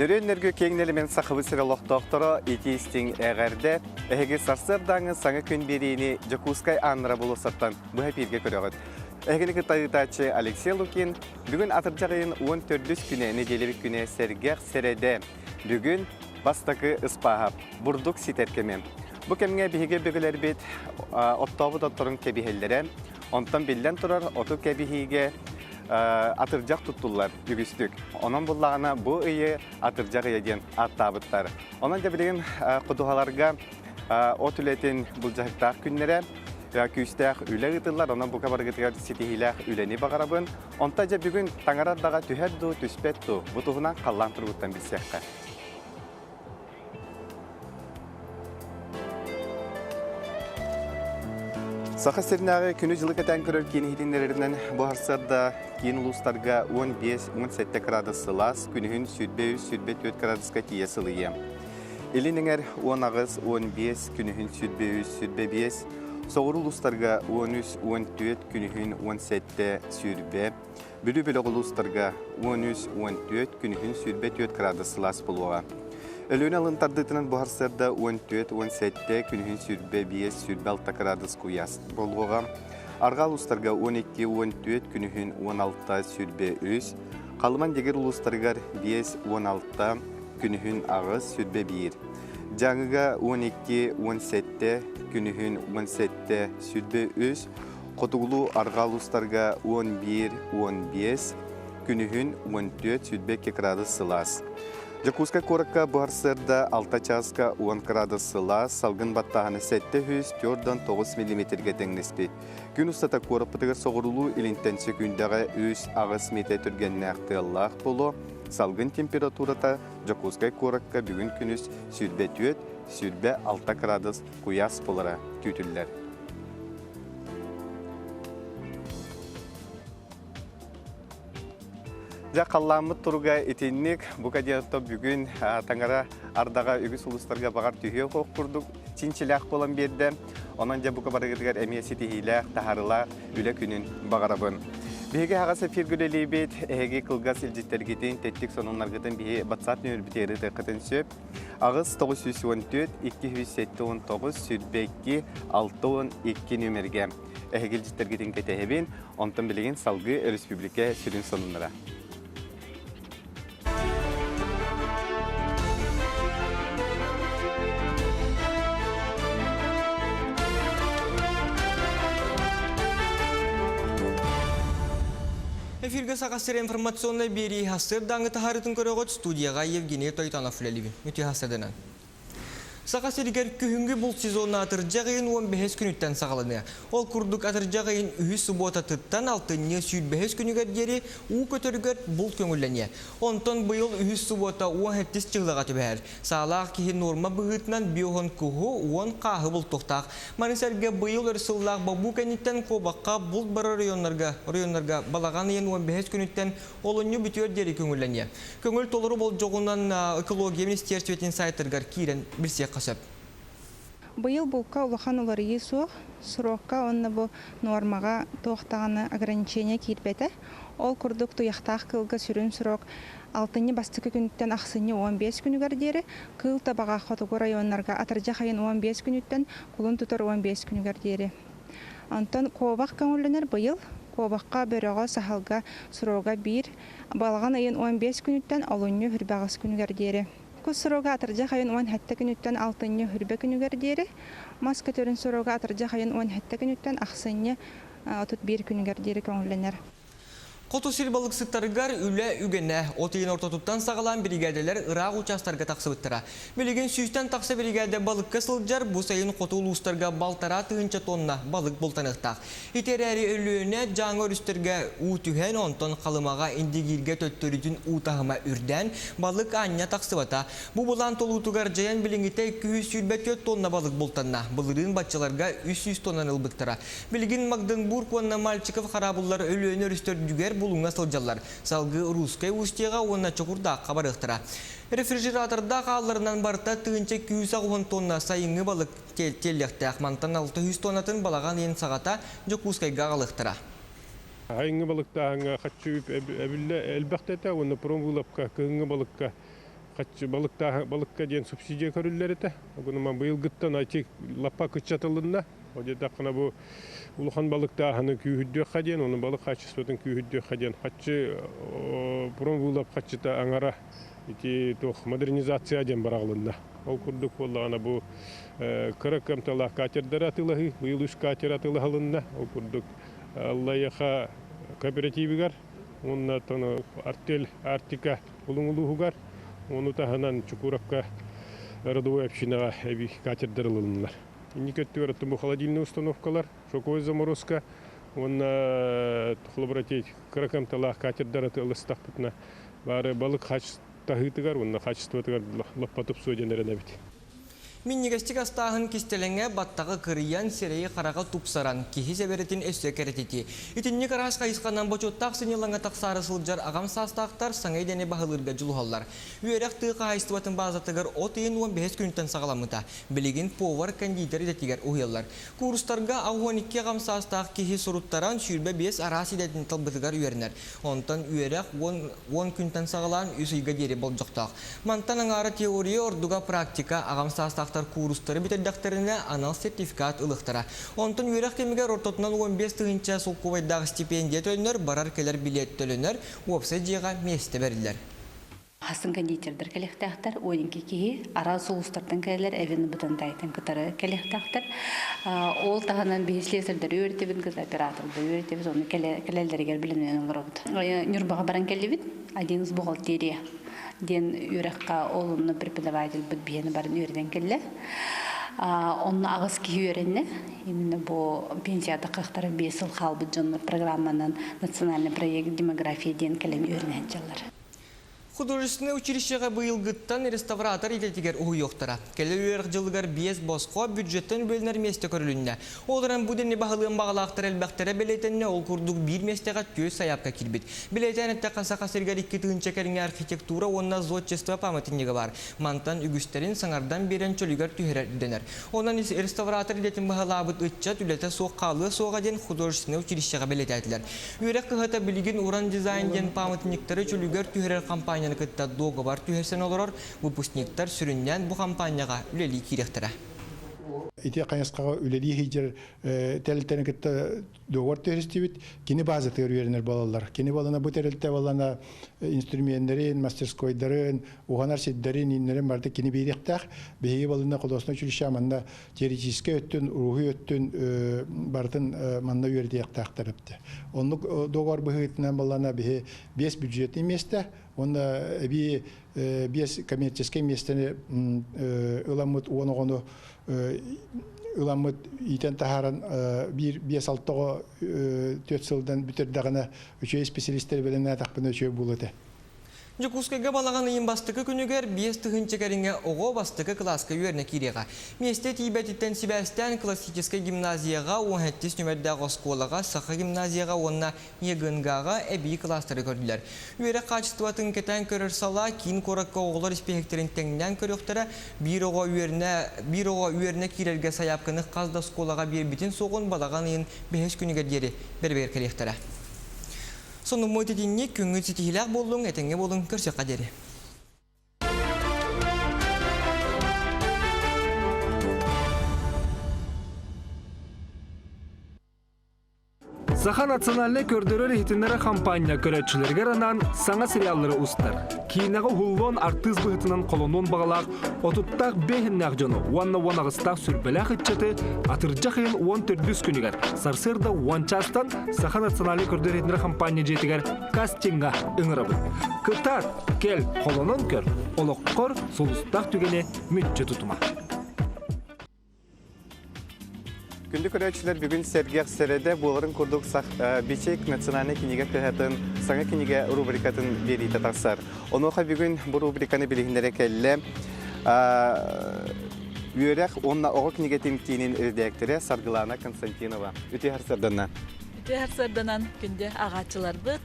Нөрен-нөргө кеңнелімен сақыбы сірелік доқтыры етейістің әғәрді әйге сарсырдаңы саңы күн берейіні Жакускай аныра болу саттан бұға перге көріғыд. Әйгені күттайытачы Алексей Лукин бүгін атыржағайын 14 күні неделебік күні сәргәқ сәрәді бүгін бастақы ұспағап бұрдық ситеркемен. Бұл кәміңе бігі бүгілер бет оттауы доттырын кәбихелері, онтан білден тұрар оту кәбихиге атыржақ тұттылар үгістік. Онан бұллағына бұл үйі атыржақ еден аттабыттар. Онан жабілеген құдуғаларға от үлетін бұл жағықтақ күнлері күйістәқ үлі ғытылар. Онан бұл қабарғытығар сетихиләқ үлені бағарабын. Онта жа бүгін таңараддаға түхәдді, түспәтті. Бұтығынан қаллан тұрғыттан білсеққа. Сақы стернағы күні жылы кәтен көрір кені хилинлерінен бұғарсарда кейін ұлыстарға 15-17 градус сылас, күнігін сүрбе-4 градусқа тие сылые. Елініңер 10 ағыз 15, күнігін сүрбе-5, соғыр ұлыстарға 13-14, күнігін 17 сүрбе, бүлі-бүлі ұлыстарға 13-14, күнігін сүрбе-4 градус сылас болуға. Өлін алынтардытынан бұғарсарда 14-17 күнігін сүрбе-5, сүрбе-6 градус құяс болуға. Арғал ұлыстарға 12-14 күнігін 16 сүрбе-3, қалыман дегер ұлыстарғар 5-16 күнігін ағыз сүрбе-1. Жаңыға 12-17 күнігін 17 сүрбе-3, қотығылу арғал ұлыстарға 11-15 күнігін 14 сүрбе-2 градус сылас. Жакускай коракка бұғарсырда 6 часқа 10 градус сылас, салғын баттағаны 700-9 мм теңнеспет. Күн ұстата кораппытығыр соғырылу илинтенші күндіға 3 ағыз метр түргенне ақтығаллақ болу. Салғын температурата Жакускай коракка бүгін күніс сүрбе-4, сүрбе-6 градус құяс болыра күтілдер. Жа қалламыт тұруға етеннік, бұқа дейінті бүгін таңара ардаға үгіс ұлыстарға бағар түйе қоқ құрдық, чинчіләқ болан берді. Онан жа бұқа барығыдығар әмиясы тейіләқ, тахарыла үлі күнін бағарабын. Беге ағасы фергүлелі бет, әйге қылғас үлжеттергетін, тәттік сонынларғытын бейе батсат нөр бітері тұқытын сөп. Ағыз 914-279 сүрбекки 612 нөмерге. Әйге үлжеттергетін кәтәйбен, онтын білеген салғы республика сүрін сонынлара. Эфирге сақастыр информационный бери хастыр даңғы тахарытын көрігіт студияға Евгений Тойтанов үлелебін. Үте хастырдынан. Сақастыргер күхінгі бұл сезонна атыржағайын 15 күніттен сағалыны. Ол күрдік атыржағайын үйі сұбота тұттан алтынне сүйт 5 күнігер дері ұу көтіргер бұл көңіллене. Онтон бұйыл үйі сұбота 17 жылыға түбәр. Сағалақ кейі норма бұғытынан биоғын күхі 10 қағы бұл тоқтақ. Манысәрге бұйыл өрсыллақ бабу кәнеттен қобаққа бұл бары районларға балаған ең 15 күніттен олынны бүтер дері көңіллене. Көңіл толыры бұл жоғынан экология министерсветінің сайтырғар кейрен білсе қасып. Бұйыл бұлқа ұлақан олар есуық, сұраққа онны бұл нормаға тоқтағаны ограничения кейтбеті. Ол күрдік тұяқтақ қылғы сүрін сұрақ 6-ні бастықы күніттен ақсыны 15 күнігер дері, қыл табаға қотығы районларға атыржа қайын 15 күніттен, құлын тұтар 15 күнігер дері. Антон қобақ көңілінер бұйыл, қобаққа бөріға сахалға сұрауға 1, балған айын 15 күніттен алынны хүрбағыз күнігер дері. Күз сұрауға атыржа қайын 17 күніттен 6-ні хүрбе күнігер дері, маска төрін сұрауға атыржа қайын 17 күніттен ақсыны 31 күнігер дері көңілінер. Қоту сирбалық сыттарығар үлі үгені отыйын ортотуттан сағалан бригадалар ұрақ участарға тақсы бұттыра. Білеген сүйістен тақсы бригада балық кысылджар бұл сайын қоту ұлыстарға балтара тығынча тонна балық болтанықтақ. Итер әрі үлііне жаңы өрістерге ұтүхен онтон қалымаға индигирге төттөрітін ұтағыма үрден балық анна тақсы бата. Бұл болан толутуғар жайан біліңіте 200 тонна балық болтанна. Бұлырын батчаларға 300 тоннан ұлбықтыра. Білген Магденбург онна Мальчиков қарабылар үлііне өрістер дүгер бұлыңа сылжалар. Салғы русскай ұстеға онна чоқырда қабарықтыра. Рефрижераторда қаларынан барта тығынча 210 тонна сайыңы балық теллекті ақмантан 600 тоннатын балаған ең сағата Жакускайға қалықтыра. Айыңы балықта аңа қатшы әлбәқтәті, оны промбулапқа, кыңы балыққа Kaççı balıkka diyen subsidiya körüller ete. Ogunuma bu yıl gıttan açık lapa kıçatılığında. O da dakına bu uluhan balıkta hanı kühüddü xadiyen, onun balık kaçıspatın kühüddü xadiyen. Kaççı buron bulap kaççı da angara iti toh modernizasiya diyen barağılında. Ol kurduk vallahi bu kırık kamtalah kaçırдар atılahı, bu yıl üç kaçır atılahı alında. Ol kurduk Allah yaha kooperativi gar. Onunla tanı artel, artika ulunguluğu gar. Onu tahanan çukurakka родовой община эби катердарлылар. Инни көттү өрөттү бу холодильный установкалар, шоковой заморозка, он хлобратей кракам талах катердары ылыстакпытна. Бары балык хач тахытыгар, он хачстватыгар лаппатып сөйденерен бит. Миннигестик астағын кистелеңе баттағы кырыян серейі қараға тупсаран кихи себеретін өсі кәрететі. Итінні қарашқа исқанан бочоттақ сынелаңа тақсары сылджар ағам састақтар саңай дәне бағылырға жылуғалар. Үйерек тұйқа хайстыватын базатығыр отыйын 15 күнттен сағаламыта. Білеген повар кондитер ететігер ұйылар. Курстарға ағуан 2 ағам састақ кихи сұруттаран шүрбе 5 арас едетін талбытығар үйерінер. Онтан үйерек 10 күнттен сағалан үсейге дері бол жоқтақ. Мантан аңары теория ордуға практика ағам састақ курустары битердактерине анал сертификат ылыктара. Онтон үйрек кемигер ортотунан 15 тыгынча сулкубайдағы стипендия төлөнөр, барар келер билет төлөнөр, уопса жиға месте берилер. Хасын кондитердер келектақтар, ойынки кейі, ара соғыстардан кәлер, әвені бұтандайтын кітары келектақтар. Ол тағынан бейслесірдер өретебін, кіз операторды өретебіз, оны кәлелдергер білімнен олар оғыд. Нюрбаға баран кәлебін, один из бухгалтерия. Ден үйрекқа олымны преподаватель бұд бейені барын үйреден келі. Онны ағыз кей үйренне, именно бұл пенсияда қақтары 5 жыл қалбы жоны программанан национальный проект демография ден кәлем үйренен жалар. Художественное училищеға бұйылғыттан реставратор ететігер ұғы yoқтара. Келі үйерік жылығар 5 босқо бюджеттен бөлінер месте көрілінне. Оларан бұденне бағылығын бағалақтар әлбәқтері білетенне ол күрдік бір местеға төз саяпқа келбет. Білетен әтті қаса-қасыргар 2 тығынча кәріңе архитектура онна зодчество паматыннеге бар. Мантан үгістерін саңардан берен чөлігер түйерденер. Онан реставратор ететін бағалабыт ұтчат үлеті соққалы соға ден художественное училищеға білететілер. Үйерек қығыта білген уран дизайн ден паматыннектері чөлігер түйерер компания кытта договор түйерсен олорор, выпускниктар сүрүннен бу компанияға үлели киректері. Ити қайысқаға үлели хейджер тәлілтені кітті доғыр тәрістебет, кені базы тәрверінер балалар. Кені балана бұ тәрілті балана инструменттерін, мастерскойдарын, оғанар седдерін, иннерін барды кені бейректақ. Бейге балана қолосына чүліші аманда теоретическе өттін, рухи өттін бардың манда үйерді яқтақтарыпты. Онлық доғыр бұғытынан балана бейге 5 бюджет еместі, онда би 5 коммерческий местені ыламыт оғаны ыламыт итен тахаран bir 5-6 4 жылдан бүтердағына үші специалисттер білін әтақпын үші болады. Жукускайга балаған үйін бастықы күнігер 5 тығынча кәріңе оғы бастықы класска үйеріне кереға. Месте тейбәтіттен Себастьян классическай гимназияға, 17 нөмірдегі сколаға, сақы гимназияға, онына егінғаға әбей кластары көрділер. Үйері қачыстуатын кетен көрір сала, кейін қораққа оғылар іспехектерін тәңінен көріқтері, бір оға үйеріне керерге саяпқыны қазда сколаға бір бітін соғын балаған үйін 5 күнігер дері бір-бір керектері. Сонun moititinni küngün sitihilak bolun, etenge bolun körsek kaderi. Saha naциональный көрдөрөр хитиннere компания көрөтчүлерге ранан саңа сериаллары устар. Кийинеги хуллон артиз быһытынан колонон багалак, отуттак бехиннак жону, уанна-уанагыстак сүрбелак итчети, атыржа хыйын 14 күнүгер. Сарсырда 10 частан Saha национальный көрдөрөр хитиннere компания жетигер кастинга ыңырабы. Кытар, кел, колонон көр, олоккор, сулустак түгене мүтчө тутума. Күнді көрәтшілер бүгін Сергех Середе боларын күрдік бечек национальный книга кіғатын саңа книга рубрикатын берейті тақсар. Онуға бүгін бұл рубриканы білігіндері кәлі үйерек онна оғы книга темтейінің редактері Саргылана Константинова. Өте әрсердіні. Тәһәр сырданан күнде ағатчылар бұд.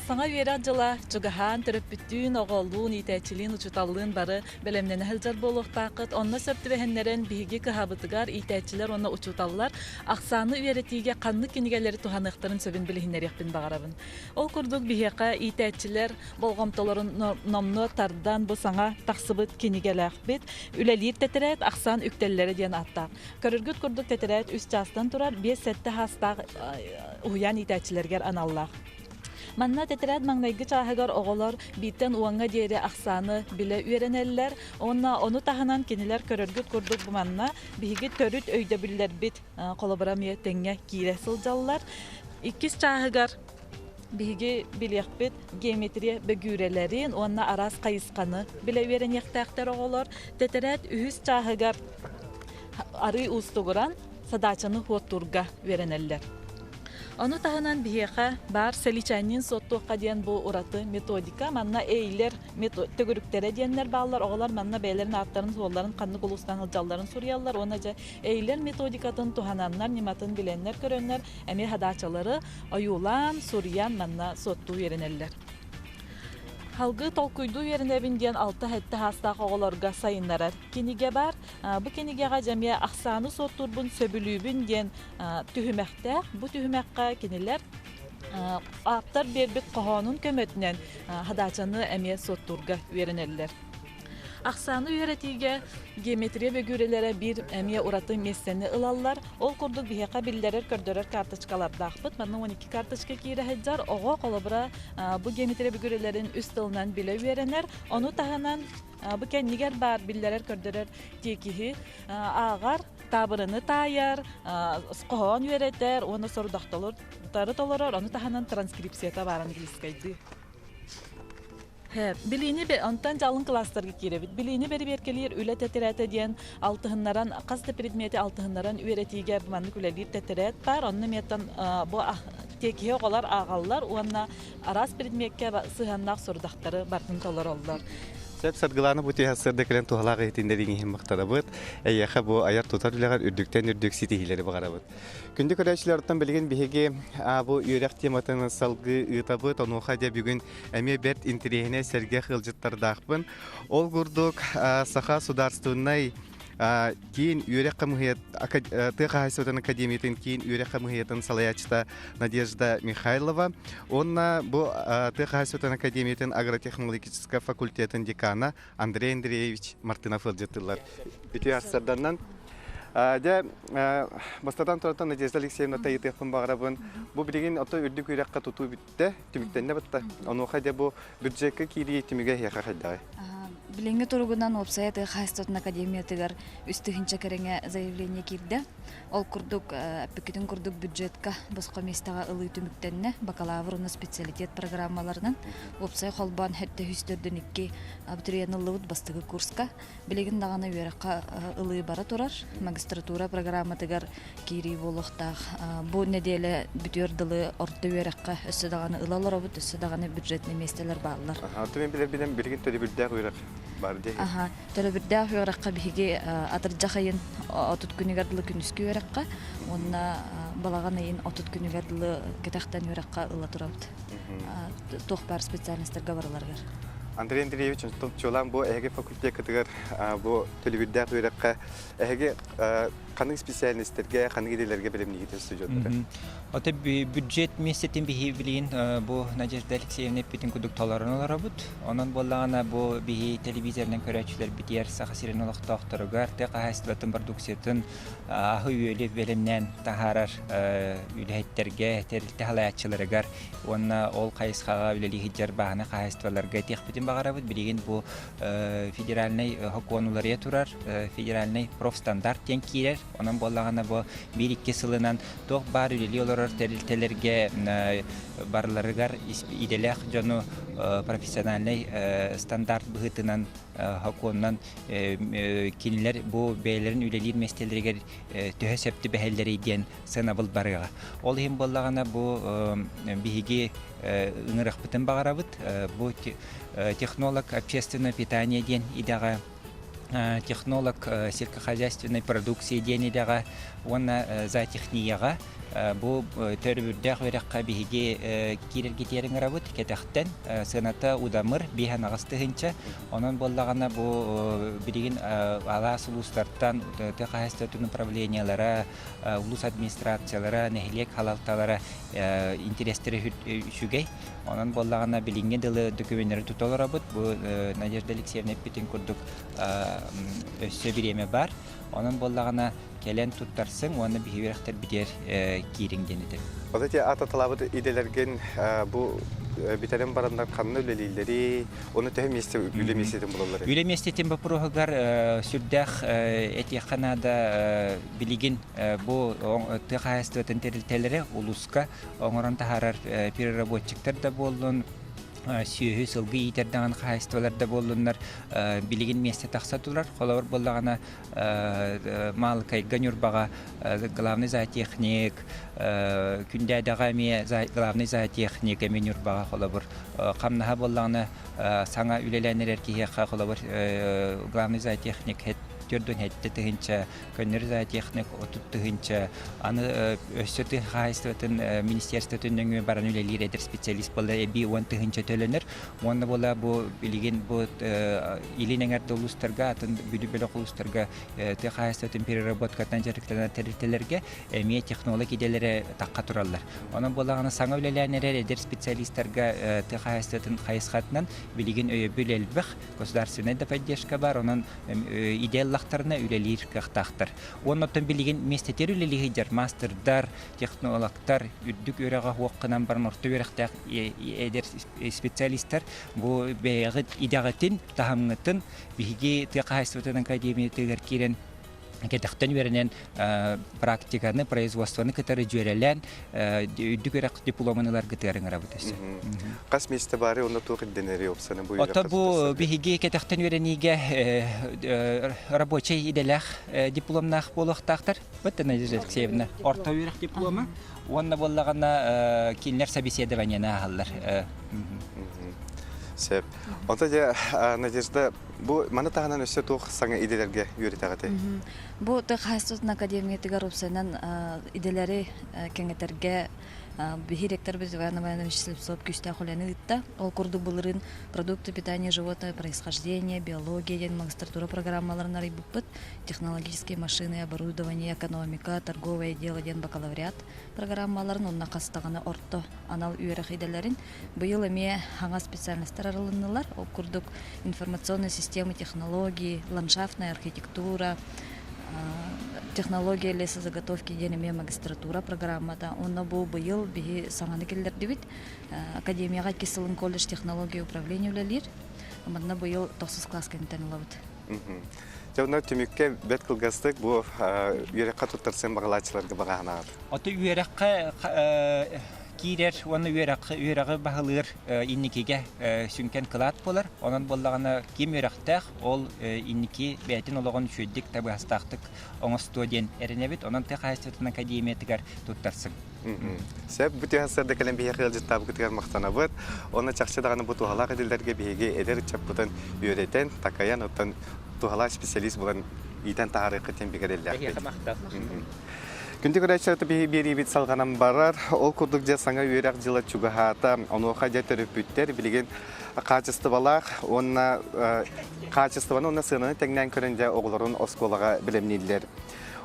Саңа верат жыла чугахан төрөппүттүүн оголлуун итәчилин учуталлыын бары белемнен хылжар болуқтақыт. Онна сөптүбәһеннерен биһиги кыһабытыгар итәчилер онна учуталлар. Ақсаны үйеретиге қанны кинигелери туханықтарын сөбін білихинерекпін бағарабын. Ол курдук биһиқа итәчилер болгомтолорун номно тардан бу саңа тақсыбыт кинигеләк бит. Үлелир тәтерәт ақсан үктелләре ден аттақ. Көрүргүт курдук тәтерәт үс частан турар 5 сәтте хастақ уян итәчилергер аналлах. Манна тәтерәт маңнайгы чаһыгар оголор биттен уаңга диэри ақсаны биле үйренеллер. Оны тахынан кинилер көрөргүт курдук бу манна биһиги төрүт өйдө биллер бит колобрамия теңге кире сылжаллар. Иккис чаһыгар биһиги билехбит геометрия бөгүрелерин онна арас кайысканы биле үйренектәктер оголор. Тәтерәт үһүс чаһыгар ары устугуран садачаны хуоттурга үйренеллер. Оны тахынан биһиэхэ бар селичанин соттуққа диэн бу ураты методика манна эйлер төгүрүктері диэннер баалар оголар манна бәйлерин аттарын суолларын канны кулустан ылжалларын сурьяллар оны же эйлер методикатын тухананнар ниматын биленнер көрөннер эми хадачалары оюлан сурьян манна соттуу еренеллер. Халгы толкуйду ерінебін ден 6 хәтті хастақ оғыларға сайынларар. Кениге бар, бұ кенигеға жәмия ақсаны соттурбын сөбілүүбін ден түхімәқті. Бұ түхімәққа кенилер аптар бербіт қоғанын көмөтінен хадачаны әме соттурға верінелілер. Ақсаны үйретиге геометрия бөгүрелері bir әмия ураты мессені ылаллар. Ол курдук биһиқа биллерер көрдөрөр карточкаларда ақпыт. Манна 12 карточка кире хеджар. Ого колобра бу геометрия бөгүрелерин үст тылынан биле үйренер. Оны таханан бу кеннигер бар биллерер көрдөрөр текиһи агар табырыны таяр, скоон үйретер, оны сорудакталар тары толорор. Оны таханан транскрипцията бар англискайды. Билини бе онтан жалын класстарга киребит. Билини бери беркелер үле тәтерәте диен алтыһыннаран касты предмети алтыһыннаран үйретиге манны күлелир тәтерәт бар. Онны меттан бу текие оголар агаллар, уанна арас предметке сыһаннак сурдактары бартын толор оллар. Сәп саргыланы бу тиһассырда келен тухалага итиндерин иһин мактарабыт. Әйәхә бу аяр тутар үлегәр үрдүктән үрдүк ситиһиләре багарабыт. Күндә көрәчләрдән билген биһиге бу үрәк тематын салгы ытабыт онуха дә бүген әме бәт интереһенә сәргә хылҗыттардакпын. Ол гурдук саха сударственный кейін үйрек қамығет тыға хайсотын академиятын кейін үйрек қамығетін салаячта Надежда Михайлова. Онна бұл тыға хайсотын академиятын агротехнологический факультетін декана Андрей Андреевич Мартынов ылжеттілер. Үті асырданнан бастадан тұратын Надежда Алексеевна тайытықпын бағарабын. Бұл білеген ото үрдік үйрекқа тұту бітті, түміктенне бітті. Онуға де бұл бюджетке кейлі етіміге еқа қайдағы. Биленге тургунан опсайты Хайстотун академиятыгар үстүхинче кереңе заявление кирде. Ол курдук аппекитин курдук бюджетка боско местага ылый түмүктенне бакалаврны специалитет программаларынан опсай холбан хетте хүстөрдөн 2 абитуриент ылыбыт бастыгы курска билеген дагана үйрекка ылый бара турар. Магистратура программатыгар кири болохтак бу неделе бүтөрдылы орто үйрекка өссө дагана ылалар бут өссө дагана бюджетный местелер баалар. Атымен билен билген төлө билдәк үйрек. Төлө бирдә үйрәккә биһиге атырҗа хайын отут күнүгәрле күнүскө үйрәккә, онна балаган айын отут күнүгәрле кетәхтән үйрәккә ыла турабыт. Тох бар специалистларга бараларга. Андрей Андреевич Томчолан бу эге факультет кытыгар бу төлө бирдәк үйрәккә эге каны специалисттерге, каны гиделерге билимни гитен студияттар. Ата бюджет месетин бихи билин бу Надежда Алексеевна питин кудук таларын оларабыт. Онан боллагана бу бихи телевизордан көрәчләр битер сахасирен олактактырыгар те кахаслатын продукциятын ахы үеле белемнән тахарар үләйттерге телтәһләячыларыгар онна ол кайыскага үлели хиҗар баһаны кахастваларга техбитин багарабыт билген бу федеральный хокконулария турар федеральный профстандарт тен кирер. Онан боллагана бу 1-2 сылынан тох бар үлели олар телерге барларыгар иделек жону профессиональный стандарт быһытынан хокконнан кинилер бу бейлерин үлелир местелерге төһөсөптү бәһәлләре иден сынабыл барыга. Ол һәм боллагана бу биһиге ыңырак битен багарабыт. Бу технолог общественное питание ден идага технолог сельскохозяйственной продукции денедегі, оны зоотехнияға, бұл төрбүрдәк вераққа бейге кирергетерін работ кетақтен сыната удамыр бейхан ағыстығынша, онын болдағана бұл біреген ала сұлыстарттан тәқайыстатын управлениялара, улус администрациялара, нәхилек халалталара интерестері үшігей. Онын болдағана білінген дылы документері тұталар абыт. Бұл Надежда Алексеевна Петин күрдік өссө біреме бар. Онын болдағана келен туттарсың, оны бейверақтар бідер кейріңденеді. Ода ата талабыды иделерген бұл бітәрен барандар қанны өлелейлері, оны тәхім үлеместетін болалары? Үлеместетін бұпырғығар сүрдәқ әтеқанада білеген бұл тұқайыстығын тәрілтелері ұлысқа оңыран тахарар переработчиктар да болуын, сүйі сылғы итердіған қайыстыларда болуынлар білеген месте тақсатылар. Қолауыр болдағана мал кайган үрбаға главный зоотехник, күнде адаға ме главный зоотехник әмен үрбаға қолауыр. Қамнаға болдағана саңа үлеләнер әркеге қолауыр главный зоотехник түрдөн хетте тыгынча көннөр зоотехник отут тыгынча аны өссөтү хайстатын министерствотунун баран үлелер эдер специалист болду эби он тыгынча төлөнөр онда бола бу билген бу илинеңер долустарга атын бүдүбөлө кулустарга ты хайстатын переработкадан жарыктан терителерге эми технолог иделери такка тураллар онун болаганы саңа үлелернер эдер специалисттарга ты хайстатын кайсхатынан билген өйбүлелбэх государственная поддержка бар онун идеал лахтарына үлелер кахтахтар. Оннотон билеген местетер үлелигидер, мастердар, технологтар, үрдік өріға хуаққынан барын орта өріқтақ едер специалисттар бұл бәйғыт идағатын, тахамғытын бігі тіқайыстығын академиятығыр керен кетақтан өрінен практиканы, производствоны кітары жөрелен үрдік өріқ дипломанылар кітарын ғырабытысы. Қас месті бары, онда тоғырденері опсаны бұл өріқ? Ота бұл бігі кетақтан өрінеге рабочий иделях дипломнах болуқтақтар. Бұтты Надежда Алексеевна орта өріқ дипломы. Онна болағана келінер собеседованияны ағалар. Сәп. Онда де, Надежда, бұл маны тағынан өсі тоқ саңа иделерге үйреті ағаты? Бұл Тыхайстатын академиятыгар опсанан иделері кеңетерге Бихиректор без Ивана Иванович Слепцов күстә хуляны итта. Ол курдук булырын продукты питания животного происхождения, биология, магистратура программаларына рыбыппыт, технологические машины, оборудование, экономика, торговое дело, бакалавриат программаларын онна кастаганы орто анал үйрәк иделәрен. Быел эме хаңа специалисттар араланылар. Ол курдук информационные системы, технологии, ландшафтная архитектура, технология лесозаготовки денеме магистратура программада. Онна бу быйыл биһи саңаны келдерди бит. Академияга Кисылын колледж технология управления үлелер. Аманна быйыл 9 класс кенттен алабыт. Жауна түмүкке бет кылгастык бу үйрәккә туттарсын багалачыларга баганат. Аты үйрәккә кирер, оны үйрәгы бағылыр инникеге сүнкен кылат болар. Онан болдағына кем үйрәқтәқ, ол инники бәйтін олығын шөйдік табығастақтық оңы студен әрінебет, онан Тыхайстатын академиятығар туттарсың. Сәп бұты ғасырда кәлем бейе қиылжы табы күтігер мақтана бұд, оны чақшыдағаны бұ туғалақ еділдерге бейге әдер чап бұтын үйретен, такаян, оттан туғала специалист бұлан итен тағары қытен бігерелі. Күнді көрәтшілерді бері бет салғанам барар, ол күрдік жа саңа үйрәк жылы чуғағата, оны оқа жа түріппіттер, білген қачыстывалақ, қачыстываны оны сығынаны тәңнен көрінде оғылырын осколаға білемнелер.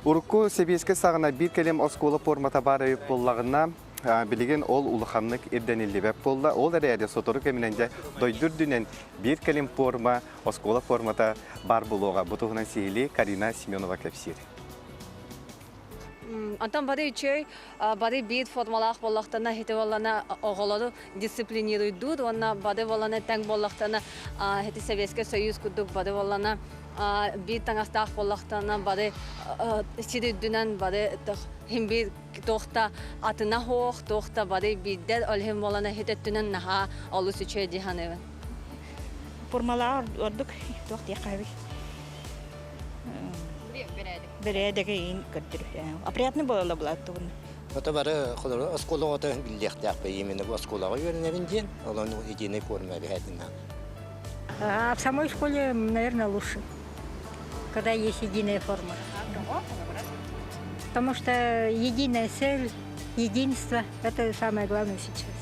Урукку себеске сағына бір келем оскола формата бар өйіп болағына, білген ол ұлықанлық ерденелі бәп болды. Ол әрі соторық әміненде дойдүрдінен бір келем форма, оскола формата бар болуға. Бұтығынан сейілі Карина Семенова кәпсері. Антон бары үчөй, бары бит формалах боллақтана хеті боллана оғылады дисциплинируйдуд, онна бары боллана тәң боллақтана хеті Советский Союз күдік бары боллана бит таңастақ боллақтана бары сириддінен бары химбир тоқта атына хоқ, тоқта бары биддер олхем боллана хететтінен наға олыс үчөй диханевен. Формалар ордық тоқта қайбі. Бередеге ин көттүр. Априятны болла булаттыгын. Ота бары холор осколого биллехтак бе именно осколого йөрнерин ден, алар идене форма бехәтинә. В самой школе, наверное, лучше. когда есть единая форма. Потому что единая цель, единство – это самое главное сейчас.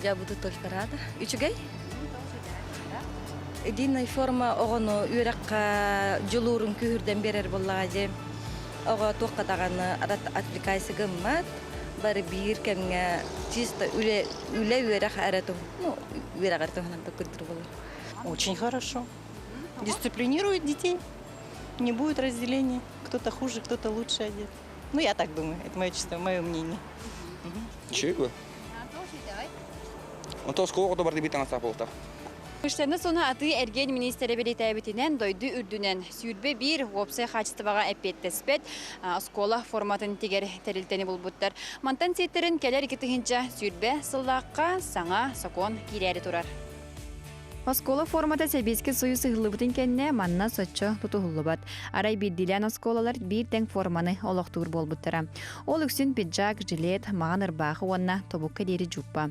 Я буду только рада. Үчүгэй? Единая форма оғыны үйраққа жылуырын күйірден берер боллағазе. Оға тоққатағаны отвлекайсы гыммат. Бары бир кемге чисто үле үйрақ әрету. Үйрақ әрету ғанамда күрдір болар. Очень хорошо. Дисциплинирует детей. Не будет разделения. Кто-то хуже, кто-то лучше одет. Ну, я так думаю. Это мое чисто, мое мнение. Чего? Он то сколько то барди битан саполта. Кыштаны сона аты эрген министері белетәбетінен дойды үрдінен сүйірбе бір опсы қачыстыбаға әппеттеспет скола форматын тегер тәрілтені бұлбұттар. Мантан сеттерін кәлер кетігінча сүйірбе сыллаққа саңа сокон кирәрі тұрар. Оскола формата Сибирский союз ыгылыбытын кенне манна соччо тутулубат. Арай биддилен осколалар бир тең форманы олоқтур болбуттара. Ол үксүн пиджак, жилет, маған ырбағы онна тобукка дери жуппа.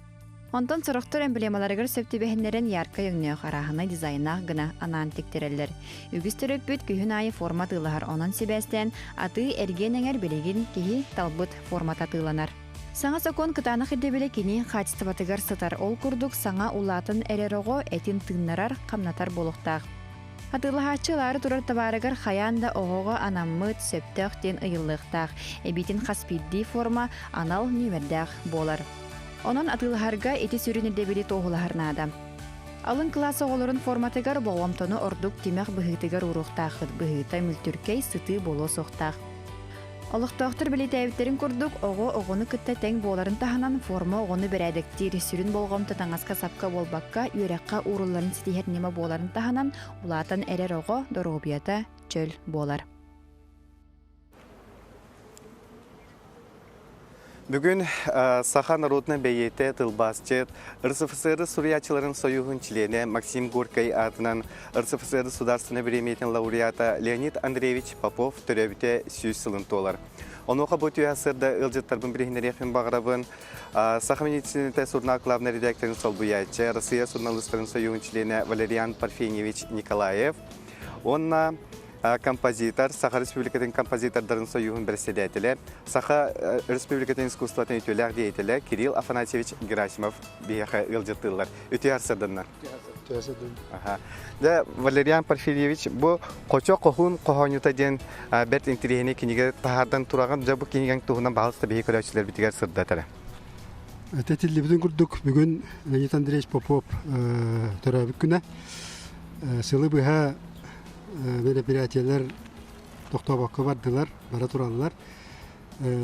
Онтон сорохтор эмблемаларыгар сөптүбэхиннерен ярка өңнөөх арахына дизайнах гына анаан тектереллер. Үгүстөр өппүт күхүн айы формат ылахар онон себестен аты эрген эңер билигин кихи талбыт формата тыланар. Саңа сокон кытаны хиддебеле кини хачтыбатыгар сытар ол курдук саңа улатын эрерого этин тыннарар камнатар болохтаах. Атылахачылары турар табарыгар хаянда оғоға анаммыт сөптөөх тен ыйыллыктаах. Эбитин хаспидди форма анал нүвердәэх болар. Онон атылахарга эти сүрүнүдебили тоғулахарнада. Алын класс оғолорун форматыгар боғомтону ордук тимэх быһытыгар уруктаахыт быһыта мүлтүркей сыты боло соқтаах. Олықтақтыр білетәйбіттерін көрдік, оғыны күтті тәң боларын таханан форма оғыны бірәдіктер сүрін болғамты таңасқа сапқа болбаққа үйрәққа урыларын сетихет нема боларын таханан улатын әрер оғы дорғыбията чөл болар. Бүгін Саха народный бәйеті тылбасчет РСФСР Суриячыларын союғын члене Максим Горкай атынан РСФСР Сударственный премиятын лауреата Леонид Андреевич Попов төрөбіте сүйіз сылын толар. Онуға бұты асырда ылжыттарбын бірігінер ехін бағырабын Саха медициниты сурна главный редакторын солбуячы Россия журналистерын союғын члене Валериан Парфеневич Николаев. Онна композитор, Саха Республикатын композитордарын союғын председателі, Саха Республикатын искусстватын өтелер дейтелі Кирилл Афанасьевич Герасимов бейхі ылжыттылар. Өте арсырдынна? Өте арсырдын. Валериан Парфеневич, бұл қочо қоғын қоғанюта ден бәрт интерегіне кенеге тағардан тұраған, бұл кенеген тұғынан бағылысты бейі көрәушілер бітігер сырдатары. Тәтілі бүтін күрдік бүгін Леонид Андреевич Попов төрәбік күні. Сылы бұға мероприятиялар тоқтабаққа бардылар, бара тұралылар.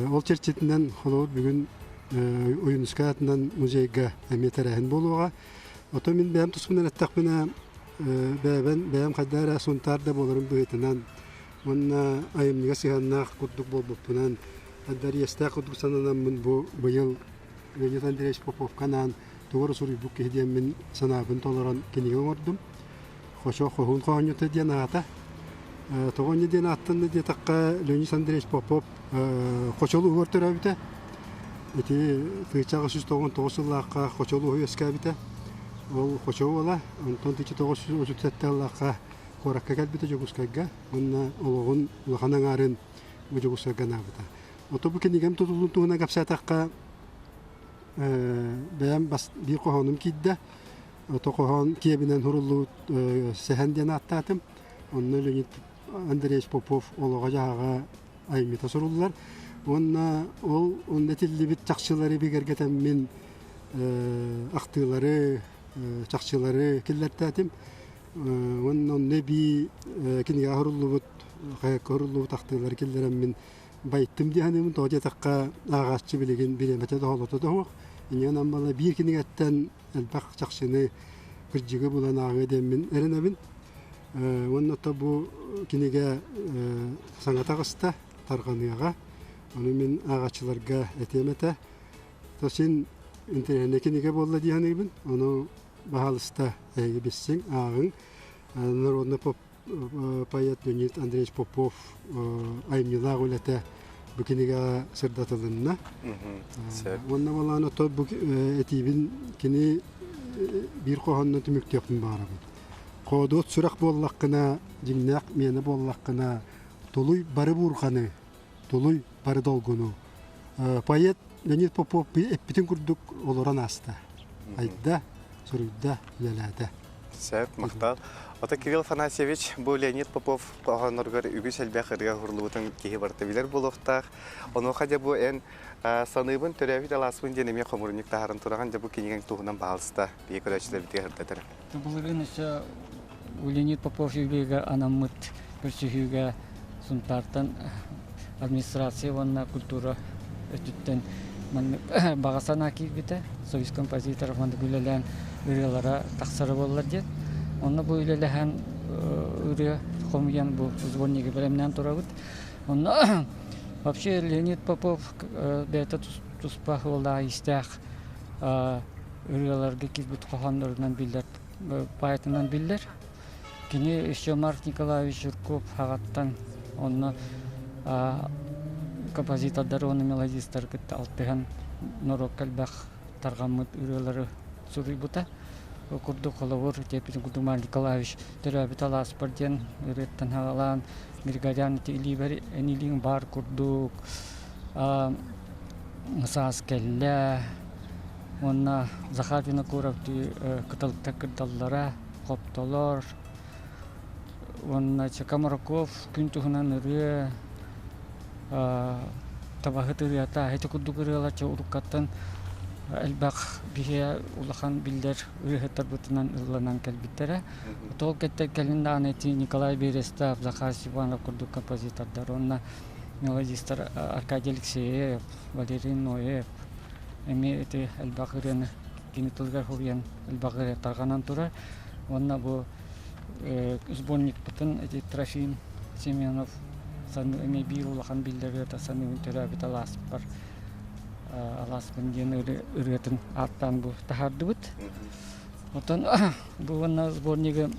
Ол черчетінен қолуыр бүгін ойынысқа атынан музейға әметер әйін болуға. Ото мен бәйім тұсқынан әттақпына бәйім қаддара сонтарда болырым бұғетінен. Онына айымныға сығаннақ күрдік болбықпынан. Әддар естақ күрдік сананан мұн бұйыл Леонид Андреевич Попов канан туғыр сұрый бұқ кехден мен санабын толыран кенеген ордым. Хошо хохун хонюта дианата. Тогони дианаттан диатакка Леонид Андреевич Попов хошолу вортөрөбүтэ. Эти тыйчага сүз тогон тогосуллакка хошолу хөскәбүтэ. Ол хошо бола, онтон тичи тогосуз үтөттеллакка коракка келбүтэ жогускага. Онна ологун улаханан арын жогускага набыта. Отобу кенигем тутулун туна гапсатакка бәям бас бир кохонум кидде. Тоқоған кебінен хұрылу сәхенден аттатым. Онны Леонид Андреевич Попов олыға жағаға аймета сұрылылар. Онны тілі біт чақшылары бігергетен мен ақтылары, чақшылары келләрттәтім. Онны би кенеге хұрылу бұт, қайыққа хұрылу бұт ақтылары келләрен мен байттым дейінімін. Тоғде таққа ағасчы білеген біремәте доғылыты доғық. Инен амбала бир кинегеттен әлбақ чақшыны күрджігі бұлан ағы демін әрінәбін. Онна табу кинеге саңата қыста тарғаныға. Оны мен ағачыларға әтеметі. Тосын интернетіне кинеге болла дейінебін. Оны бағалыста әйгі бессің ағың. Народный поэт Леонид Андреевич Попов аймилағы өләті Букинега сырдатылынна. Онна баланы то этибин кини бир кохонны түмүктөпүн бары. Ходот сүрәк боллаққына, жиннақ мені боллаққына, тулуй бары бурғаны, тулуй бары долгуну. Поэт Леонид Попов эппитин күрдік олоран аста. Айда, сүрүдда, еләді. Сәп, мақтал. Ота Кирилл Афанасьевич, бұл Леонид Попов қоғанырғыр үгі сәлбәқ ұрға ғұрлығытын кейі барты білер болуқтақ. Оны қаде бұл ән саныбын төрәвит аласыбын денеме қомырынық тағарын тұраған жабу кенеген туғынан бағылыста бейік өрәшілер біте ғырдадыр. Бұл үрінісі Леонид Попов үгіге анамыт көрсігіге сұнтартын администрация онына культура өтіттен бағасан аки біті. Союз композитор фонды күлелен үрелара тақсары болылар дед. Оны бұл үйлелеген үре қомиян бұл сборнигі білімнен тұра бұд. Оны вообще Леонид Попов бәйті тұспақ олда истәқ үрелерге кезбіт қоған ұрынан білдер, байытынан білдер. Кені еще Марк Николаевич Жирков ағаттан оны композитордар, оны мелодистер күтті алтыған нұрок кәлбәқ тарғамыд үрелері сұрый бұта. Курдук холовор, тепин курдук Марк Николаевич төрәбит алас барден үреттен халалан Григорян Тилибер энилин бар курдук Сас келле онна Захар Винокуров кытылыкта кырдаллара коптолор онна Чакамарков күн туһунан үре табахыт үрета хете курдук үрелача уруккаттан Әлбәқ бихе улахан билдер үрехеттер бұтынан ұланан кәлбіттері. Тол кәттер кәлінді анети Николай Берестов, Захар Сиванов күрді композитордар. Онна мелодистер Аркадий Алексеев, Валерий Ноев. Әме әті әлбәқ үрені кенетілгер хұриян әлбәқ үре тарғанан тұра. Онна бұл сборник бұтын әті Трофим Семенов әме бей улахан билдер өті саны үнтері әбіт алас бар. Аласпын ден үретін аттан бұл тахарды бұд. Отан бұл ғана сборнигі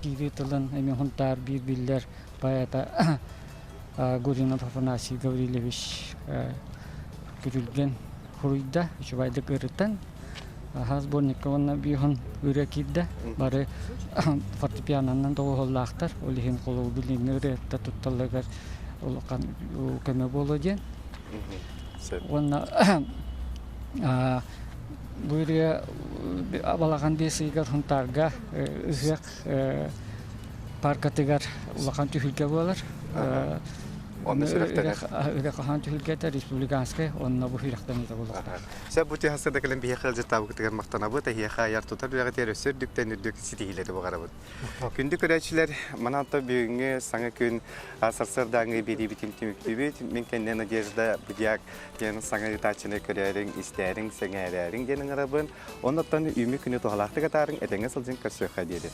кейді тұлын әме ғынтар бір білдер баята Гуринов Афанасий Гаврилевич күрілген құруйда, үші байдық үрітін. Сборник ғана бір ғын үрі кейді, бары фортепиананан тоғы ғоллақтар, олеген қолы білін үрі тұтталығар көмі болу ден. Онна бұйрия балаған бесігер ғынтарға үзек паркатығар ұлақан түхілге болар. Үрек қаған түхілгеті республиканскай, онна бұл үйрақтан еді болар. Сәп бұте хасырда кілін бейе қылжы табы күтігер мақтана бұд, әйеға аяр тұтар бұяғы тері өсір дүктен үрдік сетігілері бұғара бұд. Күнді көрәтшілер, мананта бүйіңі саңа күн сарсырдаңы бері бітім түмікті бүд, мен кәнден надежда бұдияқ ен саңа ұтачыны көрерің, істерің, сәңәрәрің денің арабын, оннаттан үймі күні тұғалақты қатарың әтеңе сылжын көрсөйқа деді.